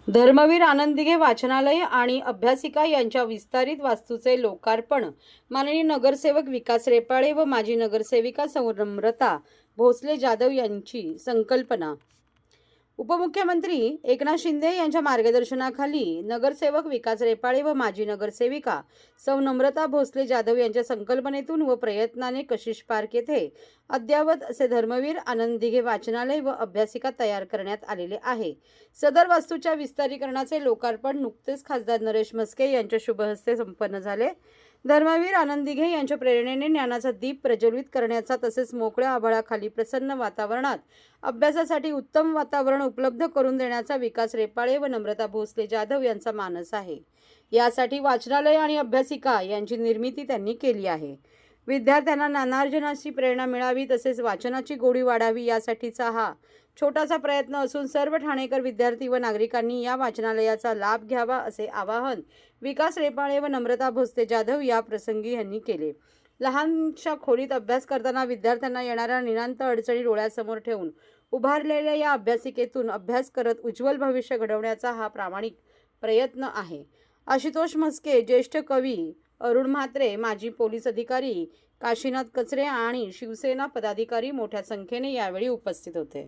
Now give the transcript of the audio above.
धर्मवीर आनंददिघे वाचनालय आणि अभ्यासिका यांच्या विस्तारित वास्तूचे लोकार्पण माननीय नगरसेवक विकास रेपाळे व माजी नगरसेविका सौ नम्रता भोसले जाधव यांची संकल्पना। उपमुख्यमंत्री एकनाथ शिंदे यांच्या मार्गदर्शनाखाली नगरसेवक विकास रेपाळे व माजी नगरसेविका सौ नम्रता भोसले जाधव यांच्या संकल्पनेतून व प्रयत्नाने कशिश पार्क येथे अद्यावत असे धर्मवीर आनंददिघे वाचनालय व अभ्यासिका तयार करण्यात आलेले आहे। सदर वास्तूच्या विस्तारीकरणाचे लोकार्पण नुकतेच खासदार नरेश म्हस्के यांच्या शुभ हस्ते संपन्न झाले। धर्मवीर आनंददिघे यांच्या प्रेरणेने ज्ञानाचा दीप प्रज्वलित करण्याचा तसेच मोकळ्या आभाळाखाली प्रसन्न वातावरणात अभ्यासासाठी उत्तम वातावरण उपलब्ध करून देण्याचा विकास रेपाळे व नम्रता भोसले जाधव यांचा मानस आहे। यासाठी वाचनालय आणि अभ्यासिका यांची निर्मिती त्यांनी केली आहे। विद्यार्थ्यांना ज्ञानार्जनाची प्रेरणा मिळावी तसेच वाचनाची गोडी वाढावी यासाठीचा हा छोटासा प्रयत्न असून सर्व ठाणेकर विद्यार्थी व नागरिकांनी या वाचनालयाचा लाभ घ्यावा असे आवाहन विकास रेपाळे व नम्रता भोसले जाधव या प्रसंगी यांनी केले। लहानशा खोलीत अभ्यास करताना विद्यार्थ्यांना येणाऱ्या निनांत अडचणी डोळ्यासमोर ठेवून उभारलेल्या या अभ्यासिकेतून अभ्यास करत उज्ज्वल भविष्य घडवण्याचा हा प्रामाणिक प्रयत्न आहे। आशुतोष म्हस्के, ज्येष्ठ कवी अरुण म्हात्रे, माजी पोलीस अधिकारी काशीनाथ कचरे आणि शिवसेना पदाधिकारी मोठ्या संख्येने यावेळी उपस्थित होते।